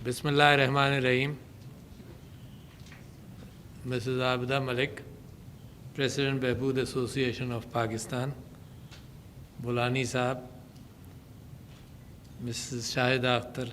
Bismillahirrahmanirrahim. Mrs. Abida Malik, President Behbood Association of Pakistan, Bulani Sahab, Mrs. Shahida Akhtar,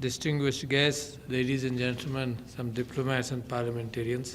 distinguished guests, ladies and gentlemen, some diplomats and parliamentarians,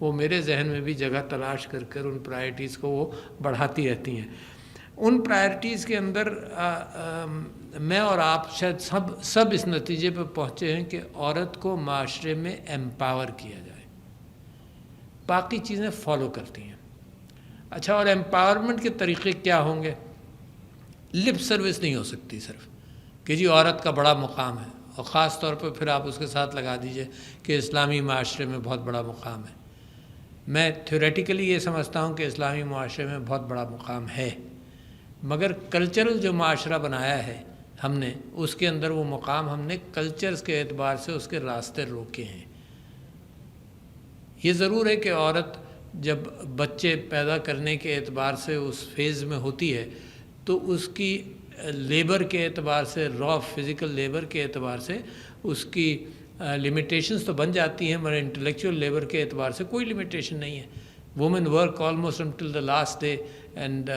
وہ میرے ذہن میں بھی جگہ تلاش کر کر ان پرائرٹیز کو وہ بڑھاتی رہتی ہیں۔ ان پرائرٹیز کے اندر میں اور آپ شاید سب اس نتیجے پہ پہنچے ہیں کہ عورت کو معاشرے میں ایمپاور کیا جائے، باقی چیزیں فالو کرتی ہیں۔ اچھا، اور ایمپاورمنٹ کے طریقے کیا ہوں گے؟ لپ سروس نہیں ہو سکتی صرف کہ جی عورت کا بڑا مقام ہے، اور خاص طور پہ پھر آپ اس کے ساتھ لگا دیجئے کہ اسلامی معاشرے میں بہت بڑا مقام ہے۔ میں تھیوریٹیکلی یہ سمجھتا ہوں کہ اسلامی معاشرے میں بہت بڑا مقام ہے، مگر کلچرل جو معاشرہ بنایا ہے ہم نے، اس کے اندر وہ مقام ہم نے کلچرز کے اعتبار سے اس کے راستے روکے ہیں۔ یہ ضرور ہے کہ عورت جب بچے پیدا کرنے کے اعتبار سے اس فیز میں ہوتی ہے تو اس کی لیبر کے اعتبار سے، را فزیکل لیبر کے اعتبار سے اس کی لمیٹیشنز تو بن جاتی ہیں، مگر انٹلیکچوئل لیبر کے اعتبار سے کوئی لمیٹیشن نہیں ہے۔ Women work almost until the last day and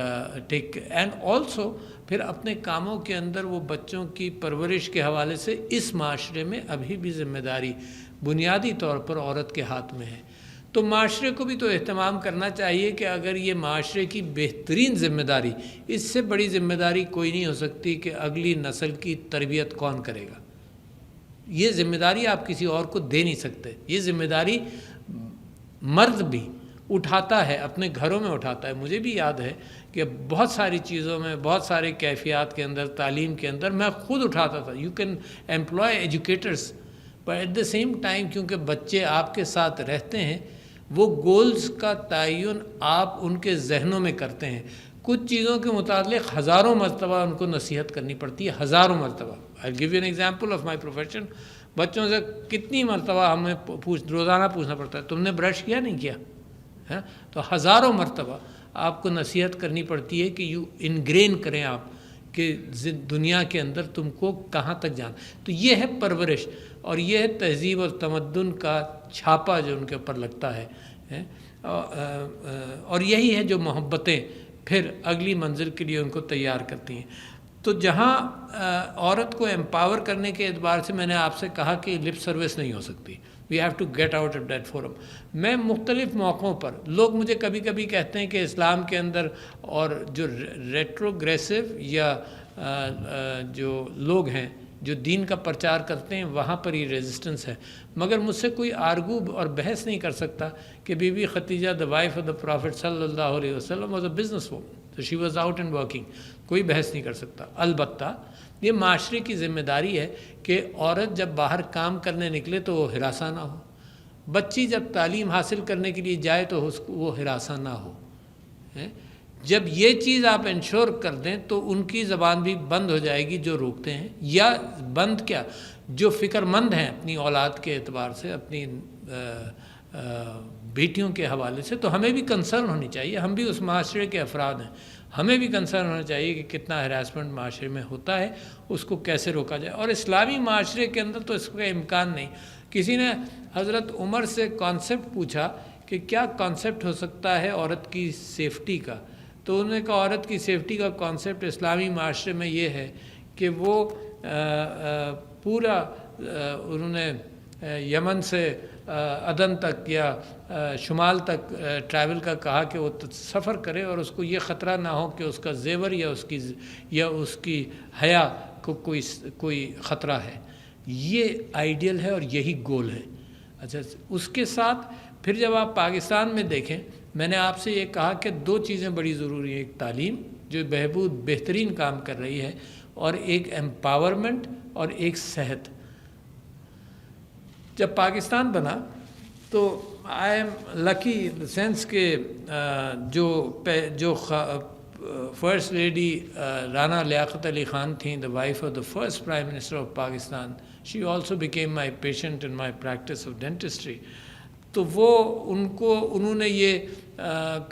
also پھر اپنے کاموں کے اندر وہ بچوں کی پرورش کے حوالے سے اس معاشرے میں ابھی بھی ذمہ داری بنیادی طور پر عورت کے ہاتھ میں ہے۔ تو معاشرے کو بھی تو اہتمام کرنا چاہیے کہ اگر یہ معاشرے کی بہترین ذمہ داری، اس سے بڑی ذمہ داری کوئی نہیں ہو سکتی کہ اگلی نسل کی تربیت کون کرے گا۔ یہ ذمہ داری آپ کسی اور کو دے نہیں سکتے۔ یہ ذمہ داری مرد بھی اٹھاتا ہے، اپنے گھروں میں اٹھاتا ہے۔ مجھے بھی یاد ہے کہ بہت ساری چیزوں میں، بہت سارے کیفیات کے اندر، تعلیم کے اندر میں خود اٹھاتا تھا۔ You can employ educators, but at the same time کیونکہ بچے آپ کے ساتھ رہتے ہیں، وہ گولز کا تعین آپ ان کے ذہنوں میں کرتے ہیں۔ کچھ چیزوں کے متعلق ہزاروں مرتبہ ان کو نصیحت کرنی پڑتی ہے، ہزاروں مرتبہ۔ I'll give you an example of my profession۔ بچوں سے کتنی مرتبہ ہمیں روزانہ پوچھنا پڑتا ہے تم نے برش کیا نہیں کیا؟ تو ہزاروں مرتبہ آپ کو نصیحت کرنی پڑتی ہے کہ یو انگرین کریں آپ کہ دنیا کے اندر تم کو کہاں تک جانا۔ تو یہ ہے پرورش، اور یہ ہے تہذیب اور تمدن کا چھاپا جو ان کے اوپر لگتا ہے، اور یہی ہے جو محبتیں پھر اگلی منزل کے لیے ان کو تیار کرتی ہیں۔ تو جہاں عورت کو ایمپاور کرنے کے اعتبار سے میں نے آپ سے کہا کہ لپ سروس نہیں ہو سکتی، we have to get out of that forum. میں مختلف موقعوں پر، لوگ مجھے کبھی کبھی کہتے ہیں کہ اسلام کے اندر اور جو ریٹروگریسو یا جو لوگ ہیں جو دین کا پرچار کرتے ہیں وہاں پر ہی ریزسٹنس ہے، مگر مجھ سے کوئی آرگو اور بحث نہیں کر سکتا کہ Bibi Khadija the wife of the Prophet صلی اللہ علیہ وسلم was a business woman, so she was out and working۔ کوئی بحث نہیں کر سکتا۔ البتہ یہ معاشرے کی ذمہ داری ہے کہ عورت جب باہر کام کرنے نکلے تو وہ ہراساں نہ ہو، بچی جب تعلیم حاصل کرنے کے لیے جائے تو وہ ہراساں نہ ہو۔ جب یہ چیز آپ انشور کر دیں تو ان کی زبان بھی بند ہو جائے گی جو روکتے ہیں، یا بند کیا، جو فکر مند ہیں اپنی اولاد کے اعتبار سے، اپنی بیٹیوں کے حوالے سے۔ تو ہمیں بھی کنسرن ہونی چاہیے، ہم بھی اس معاشرے کے افراد ہیں، ہمیں بھی کنسرن ہونا چاہیے کہ کتنا ہراسمنٹ معاشرے میں ہوتا ہے، اس کو کیسے روکا جائے۔ اور اسلامی معاشرے کے اندر تو اس کا امکان نہیں۔ کسی نے حضرت عمر سے کانسیپٹ پوچھا کہ کیا کانسیپٹ ہو سکتا ہے عورت کی سیفٹی کا، تو انہوں نے کہا عورت کی سیفٹی کا کانسیپٹ اسلامی معاشرے میں یہ ہے کہ وہ پورا انہوں نے یمن سے عدن تک یا شمال تک ٹریول کا کہا کہ وہ سفر کرے اور اس کو یہ خطرہ نہ ہو کہ اس کا زیور یا اس کی حیا کو کوئی خطرہ ہے۔ یہ آئیڈیل ہے اور یہی گول ہے۔ اچھا، اس کے ساتھ پھر جب آپ پاکستان میں دیکھیں، میں نے آپ سے یہ کہا کہ دو چیزیں بڑی ضروری ہیں، ایک تعلیم جو بہترین کام کر رہی ہے، اور ایک ایمپاورمنٹ اور ایک صحت۔ جب پاکستان بنا تو I am lucky in the sense کہ جو فرسٹ لیڈی رانا لیاقت علی خان تھیں، the wife of the first prime minister of Pakistan, she also became my patient in my practice of dentistry. تو انہوں نے یہ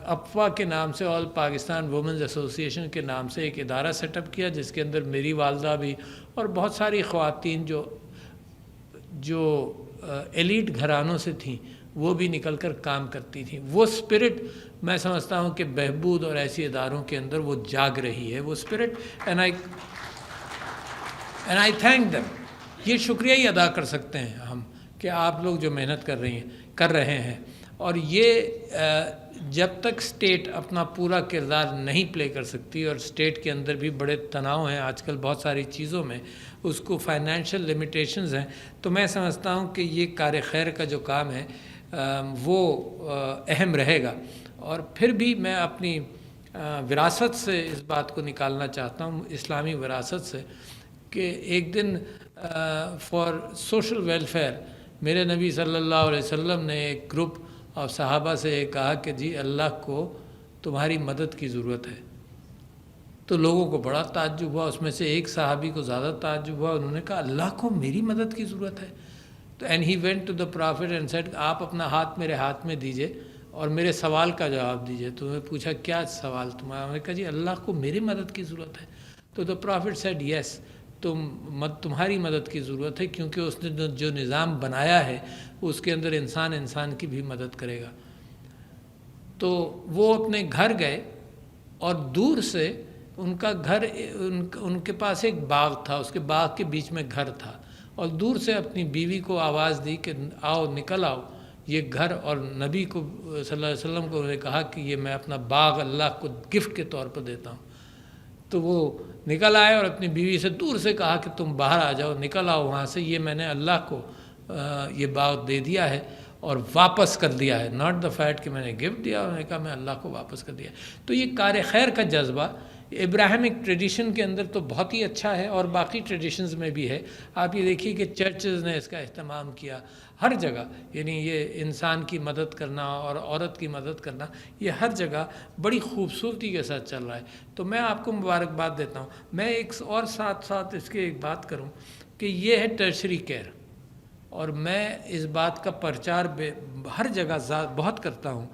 اپوا کے نام سے، آل پاکستان وومنز ایسوسیشن کے نام سے ایک ادارہ سیٹ اپ کیا، جس کے اندر میری والدہ بھی اور بہت ساری خواتین جو ایلیٹ گھرانوں سے تھیں وہ بھی نکل کر کام کرتی تھیں۔ وہ اسپرٹ میں سمجھتا ہوں کہ بہبود اور ایسی اداروں کے اندر وہ جاگ رہی ہے، وہ spirit, and I thank them. یہ شکریہ ہی ادا کر سکتے ہیں ہم کہ آپ لوگ جو محنت کر رہے ہیں، اور یہ جب تک اسٹیٹ اپنا پورا کردار نہیں پلے کر سکتی، اور اسٹیٹ کے اندر بھی بڑے تناؤ ہیں آج کل بہت ساری چیزوں میں، اس کو فائنینشیل لمیٹیشنز ہیں، تو میں سمجھتا ہوں کہ یہ کار خیر کا جو کام ہے وہ اہم رہے گا۔ اور پھر بھی میں اپنی وراثت سے اس بات کو نکالنا چاہتا ہوں، اسلامی وراثت سے، کہ ایک دن فار سوشل ویلفیئر میرے نبی صلی اللہ علیہ وسلم نے ایک گروپ اور صحابہ سے یہ کہا کہ جی اللہ کو تمہاری مدد کی ضرورت ہے۔ تو لوگوں کو بڑا تعجب ہوا، اس میں سے ایک صحابی کو زیادہ تعجب ہوا، انہوں نے کہا اللہ کو میری مدد کی ضرورت ہے؟ تو and he went to the prophet and said آپ اپنا ہاتھ میرے ہاتھ میں دیجئے اور میرے سوال کا جواب دیجئے۔ تو انہوں نے پوچھا کیا سوال تمہارا؟ انہوں نے کہا جی اللہ کو میری مدد کی ضرورت ہے۔ تو دا پرافٹ سیڈ یس، تمہاری مدد کی ضرورت ہے، کیونکہ اس نے جو نظام بنایا ہے اس کے اندر انسان کی بھی مدد کرے گا۔ تو وہ اپنے گھر گئے اور دور سے ان کا گھر، ان کے پاس ایک باغ تھا، اس کے باغ کے بیچ میں گھر تھا، اور دور سے اپنی بیوی کو آواز دی کہ آؤ نکل آؤ یہ گھر، اور نبی کو صلی اللہ علیہ وسلم کو انہوں نے کہا کہ یہ میں اپنا باغ اللہ کو گفٹ کے طور پر دیتا ہوں۔ تو وہ نکل آئے اور اپنی بیوی سے دور سے کہا کہ تم باہر آ جاؤ، نکل آؤ وہاں سے، یہ میں نے اللہ کو یہ باغ دے دیا ہے اور واپس کر دیا ہے، ناٹ دا فیکٹ کہ میں نے گفٹ دیا، انہوں نے کہا میں اللہ کو واپس کر دیا۔ تو یہ کار خیر کا جذبہ ابراہمک ٹریڈیشن کے اندر تو بہت ہی اچھا ہے، اور باقی ٹریڈیشنز میں بھی ہے۔ آپ یہ دیکھیے کہ چرچز نے اس کا اہتمام کیا ہر جگہ، یعنی یہ انسان کی مدد کرنا اور عورت کی مدد کرنا یہ ہر جگہ بڑی خوبصورتی کے ساتھ چل رہا ہے۔ تو میں آپ کو مبارکباد دیتا ہوں۔ میں ایک اور ساتھ اس کے ایک بات کروں کہ یہ ہے ٹرشری کیئر، اور میں اس بات کا پرچار ہر جگہ بہت کرتا ہوں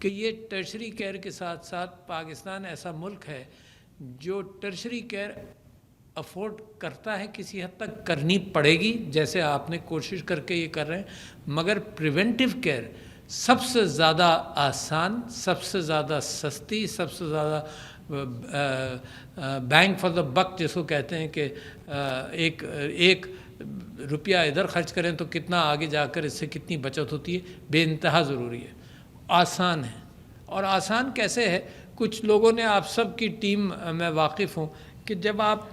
کہ یہ ٹرشری کیئر کے ساتھ ساتھ پاکستان ایسا ملک ہے جو ٹرشری کیئر افورڈ کرتا ہے، کسی حد تک کرنی پڑے گی جیسے آپ نے کوشش کر کے یہ کر رہے ہیں، مگر پریونٹیو کیئر سب سے زیادہ آسان، سب سے زیادہ سستی، سب سے زیادہ بینگ فار دا بک جس کو کہتے ہیں کہ ایک روپیہ ادھر خرچ کریں تو کتنا آگے جا کر اس سے کتنی بچت ہوتی ہے، بے انتہا ضروری ہے، آسان ہے۔ اور آسان کیسے ہے؟ کچھ لوگوں نے، آپ سب کی ٹیم میں واقف ہوں کہ جب آپ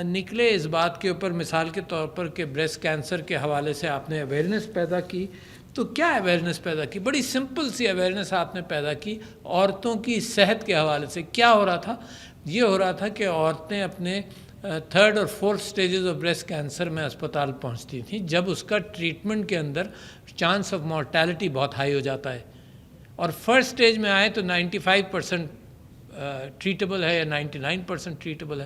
نکلے اس بات کے اوپر، مثال کے طور پر کہ بریسٹ کینسر کے حوالے سے آپ نے اویئرنیس پیدا کی، تو کیا اویئرنیس پیدا کی؟ بڑی سمپل سی اویئرنیس آپ نے پیدا کی عورتوں کی صحت کے حوالے سے۔ کیا ہو رہا تھا؟ یہ ہو رہا تھا کہ عورتیں اپنے 3rd اور 4th stages of breast cancer میں اسپتال پہنچتی تھیں، جب اس کا ٹریٹمنٹ کے اندر چانس آف مورٹیلٹی بہت ہائی ہو جاتا ہے، اور 1st سٹیج میں آئے تو 95% ٹریٹیبل ہے یا 99% ٹریٹیبل ہے۔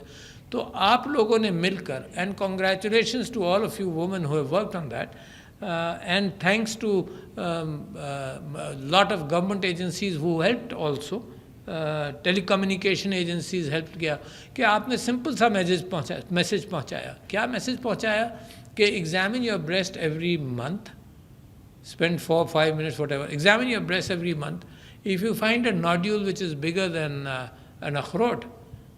تو آپ لوگوں نے مل کر، and congratulations to all of you women who have worked on that, and thanks to lot of government agencies who helped also, telecommunication agencies help کیا، کہ آپ نے سمپل سا میسیج پہنچایا۔ کیا میسیج پہنچایا؟ کہ examine your breast every month, spend 4-5 minutes whatever, examine your breast every month. If you find a nodule which is bigger than an akhrot,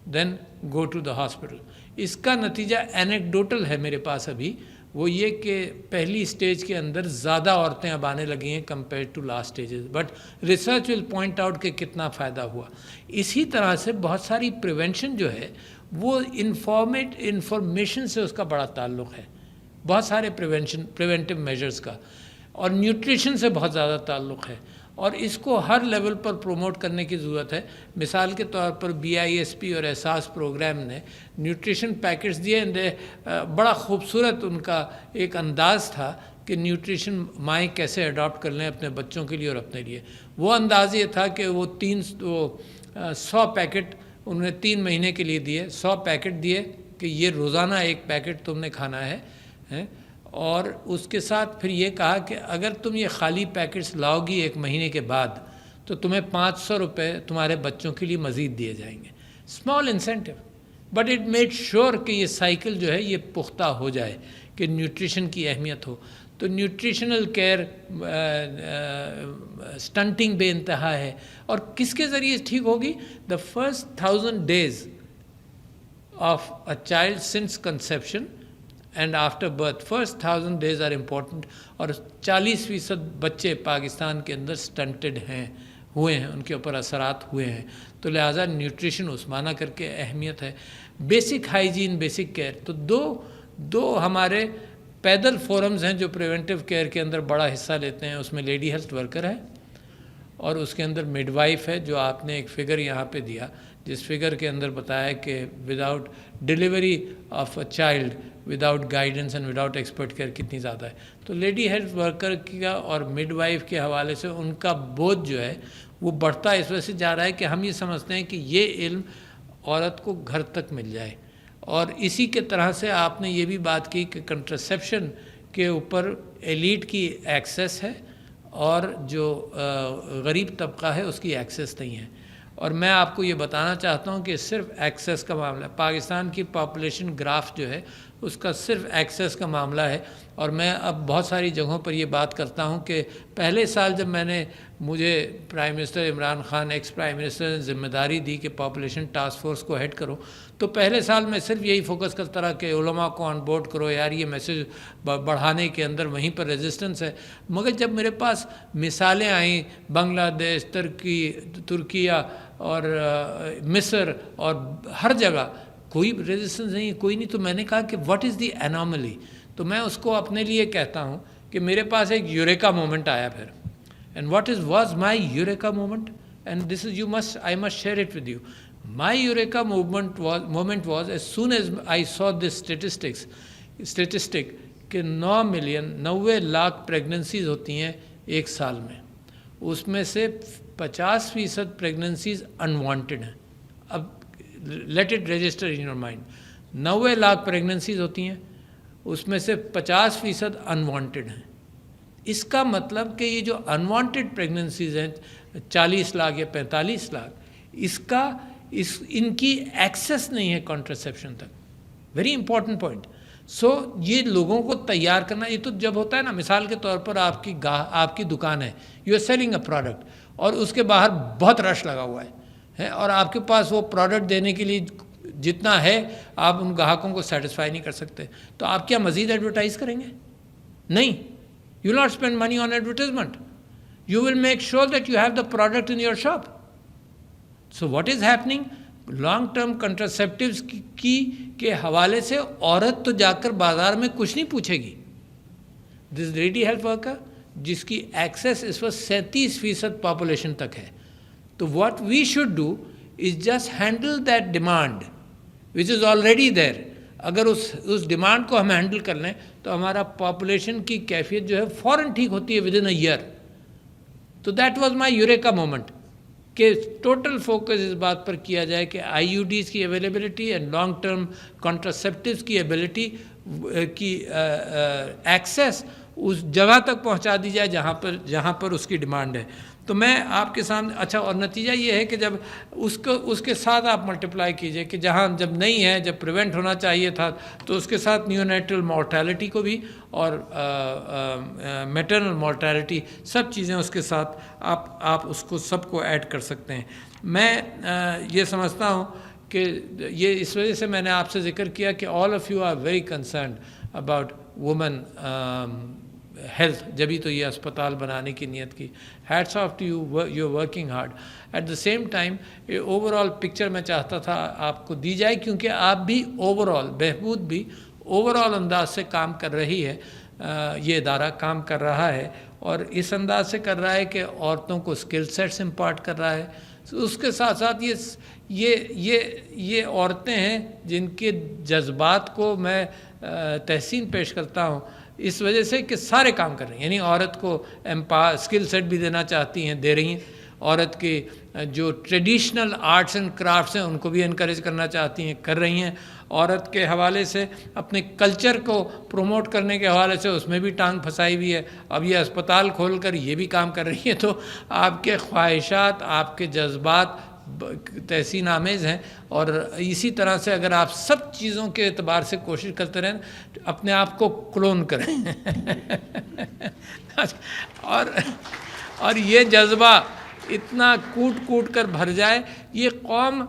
then go to the hospital. اس کا نتیجہ اینیکڈوٹل ہے میرے پاس ابھی، وہ یہ کہ پہلی سٹیج کے اندر زیادہ عورتیں اب آنے لگی ہیں compare to last stages, but research will point out کہ کتنا فائدہ ہوا۔ اسی طرح سے بہت ساری پریونشن جو ہے وہ انفارمیشن سے اس کا بڑا تعلق ہے، بہت سارے پریونٹیو میجرز کا، اور نیوٹریشن سے بہت زیادہ تعلق ہے، اور اس کو ہر لیول پر پروموٹ کرنے کی ضرورت ہے۔ مثال کے طور پر BISP اور احساس پروگرام نے نیوٹریشن پیکٹس دیے، بڑا خوبصورت ان کا ایک انداز تھا کہ نیوٹریشن مائیں کیسے اڈاپٹ کر لیں اپنے بچوں کے لیے اور اپنے لیے۔ وہ انداز یہ تھا کہ وہ 100 پیکٹ انہوں نے 3 مہینے کے لیے دیے، 100 پیکٹ دیے کہ یہ روزانہ ایک پیکٹ تم نے کھانا ہے، اور اس کے ساتھ پھر یہ کہا کہ اگر تم یہ خالی پیکٹس لاؤ گی 1 مہینے کے بعد تو تمہیں 500 روپے تمہارے بچوں کے لیے مزید دیے جائیں گے۔ Small incentive, but it made sure کہ یہ سائیکل جو ہے یہ پختہ ہو جائے، کہ نیوٹریشن کی اہمیت ہو۔ تو نیوٹریشنل کیئر، سٹنٹنگ بے انتہا ہے، اور کس کے ذریعے ٹھیک ہوگی؟ The first 1000 days of a child since conception and after birth first 1000 days are important. اور 40% بچے پاکستان کے اندر سٹنٹڈ ہوئے ہیں، ان کے اوپر اثرات ہوئے ہیں. تو لہٰذا نیوٹریشن عثمانہ کر کے اہمیت ہے، بیسک ہائیجین، بیسک کیئر. تو دو ہمارے پیدل فورمز ہیں جو پریونٹیو کیئر کے اندر بڑا حصہ لیتے ہیں. اس میں لیڈی ہیلتھ ورکر ہے اور اس کے اندر مڈ وائف ہے، جو آپ نے ایک فگر یہاں پہ دیا، جس فگر کے اندر بتایا کہ without delivery of a child, without guidance and without expert care کتنی زیادہ ہے. تو لیڈی ہیلتھ ورکر کا اور مڈ وائف کے حوالے سے ان کا بوجھ جو ہے وہ بڑھتا اس وجہ سے جا رہا ہے کہ ہم یہ سمجھتے ہیں کہ یہ علم عورت کو گھر تک مل جائے. اور اسی کے طرح سے آپ نے یہ بھی بات کی کہ کنٹرسیپشن کے اوپر ایلیٹ کی ایکسیس ہے اور جو غریب طبقہ ہے اس کی ایکسیس نہیں ہے. اور میں آپ کو یہ بتانا چاہتا ہوں کہ صرف ایکسیس کا معاملہ ہے. پاکستان کی پاپولیشن گراف جو ہے اس کا صرف ایکسیس کا معاملہ ہے. اور میں اب بہت ساری جگہوں پر یہ بات کرتا ہوں کہ پہلے سال جب مجھے prime minister Imran Khan ex prime minister نے ذمہ داری دی کہ پاپولیشن ٹاسک فورس کو ہیڈ کرو، تو پہلے سال میں صرف یہی فوکس کرتا رہا کہ علماء کو آن بورڈ کرو، یار یہ میسیج بڑھانے کے اندر وہیں پر ریزسٹنس ہے. مگر جب میرے پاس مثالیں آئیں بنگلہ دیش، ترکیہ اور مصر اور ہر جگہ کوئی ریزسٹنس نہیں، کوئی نہیں، تو میں نے کہا کہ واٹ از دی انوملی. تو میں اس کو اپنے لیے کہتا ہوں کہ میرے پاس ایک یوریکا مومنٹ آیا پھر. And what was my eureka moment, and this is I must share it with you. My Eureka moment was as soon as I saw this statistic کہ 90 لاکھ پریگننسیز ہوتی ہیں ایک سال میں، اس میں سے 50% پریگننسیز انوانٹڈ ہیں. اب let it register in your mind, 90 lakh pregnancies ہوتی ہیں، اس میں سے 50% انوانٹڈ ہیں. اس کا مطلب کہ یہ جو انوانٹڈ پریگننسیز ہیں 40 لاکھ یا 45 لاکھ، ان کی ایکسیس نہیں ہے کنٹرسیپشن تک. Very important point. سو یہ لوگوں کو تیار کرنا، یہ تو جب ہوتا ہے نا، مثال کے طور پر آپ کی دکان ہے، you are selling a product اور اس کے باہر بہت رش لگا ہوا ہے اور آپ کے پاس وہ پروڈکٹ دینے کے لیے جتنا ہے آپ ان گاہکوں کو سیٹسفائی نہیں کر سکتے، تو آپ کیا مزید ایڈورٹائز کریں گے؟ نہیں. You will not spend money on advertisement. You will make sure that you have the product in your shop. So what is happening؟ Long term contraceptives کے حوالے سے عورت تو جا کر بازار میں کچھ نہیں پوچھے گی. دس لیڈی ہیلتھ ورکر جس کی ایکسیس اس وقت 37% پاپولیشن تک ہے. تو what we should do is just handle that demand which is already there. اگر اس ڈیمانڈ کو ہم ہینڈل کر لیں تو ہمارا پاپولیشن کی کیفیت جو ہے فوراً ٹھیک ہوتی ہے ود ان اے ایئر. تو that was my eureka moment کہ ٹوٹل فوکس اس بات پر کیا جائے کہ آئی یو ڈیز کی اویلیبلٹی اینڈ لانگ ٹرم کنٹرسیپٹیوز کی ایبلٹی کی ایکسیس اس جگہ تک پہنچا دی جائے جہاں پر اس کی ڈیمانڈ ہے. تو میں آپ کے سامنے اچھا، اور نتیجہ یہ ہے کہ جب اس کے ساتھ آپ ملٹیپلائی کیجئے کہ جہاں جب نہیں ہے، جب پریونٹ ہونا چاہیے تھا، تو اس کے ساتھ نیونیٹل مورٹیلٹی کو بھی اور میٹرنل مورٹیلٹی، سب چیزیں اس کے ساتھ آپ اس کو سب کو ایڈ کر سکتے ہیں. میں یہ سمجھتا ہوں کہ یہ اس وجہ سے میں نے آپ سے ذکر کیا کہ all of you are very concerned about women health, جبھی تو یہ اسپتال بنانے کی نیت کی. Hats off to you, you are working hard. At the same time overall picture میں چاہتا تھا آپ کو دی جائے، کیونکہ آپ بھی اوور آل بہبود بھی اوور آل انداز سے کام کر رہی ہے. یہ ادارہ کام کر رہا ہے اور اس انداز سے کر رہا ہے کہ عورتوں کو اسکل سیٹس امپارٹ کر رہا ہے. اس کے ساتھ ساتھ یہ عورتیں ہیں جن کے جذبات کو میں تحسین پیش کرتا ہوں اس وجہ سے کہ سارے کام کر رہے ہیں. یعنی عورت کو اسکل سیٹ بھی دینا چاہتی ہیں، دے رہی ہیں. عورت کی جو ٹریڈیشنل آرٹس اینڈ کرافٹس ہیں ان کو بھی انکریج کرنا چاہتی ہیں، کر رہی ہیں. عورت کے حوالے سے اپنے کلچر کو پروموٹ کرنے کے حوالے سے اس میں بھی ٹانگ پھنسائی ہوئی ہے. اب یہ اسپتال کھول کر یہ بھی کام کر رہی ہے. تو آپ کے خواہشات، آپ کے جذبات تحسین آمیز ہیں. اور اسی طرح سے اگر آپ سب چیزوں کے اعتبار سے کوشش کرتے رہیں، اپنے آپ کو کلون کریں اور یہ جذبہ اتنا کوٹ کوٹ کر بھر جائے. یہ قوم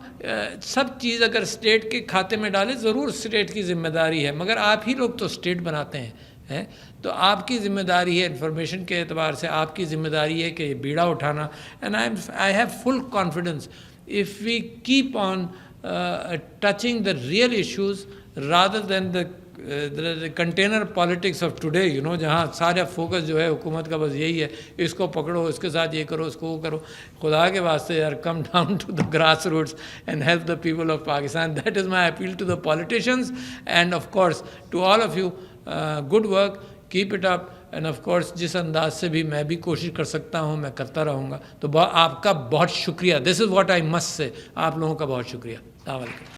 سب چیز اگر اسٹیٹ کے کھاتے میں ڈالے ضرور اسٹیٹ کی ذمہ داری ہے, مگر آپ ہی لوگ تو اسٹیٹ بناتے ہیں, تو آپ کی ذمہ داری ہے انفارمیشن کے اعتبار سے, آپ کی ذمہ داری ہے کہ یہ بیڑا اٹھانا. And I have full confidence if we keep on touching the real issues rather than the container politics of today, جہاں سارا فوکس جو ہے حکومت کا بس یہی ہے, اس کو پکڑو, اس کے ساتھ یہ کرو, اس کو وہ کرو. خدا کے واسطے یار, come down to the grassroots and help the people of Pakistan. That is my appeal to the politicians and of course to all of you. Good work, keep it up. And of course جس انداز سے بھی میں بھی کوشش کر سکتا ہوں میں کرتا رہوں گا. تو آپ کا بہت شکریہ. دس از واٹ آئی مسٹ سے. آپ لوگوں کا بہت شکریہ. السلام علیکم.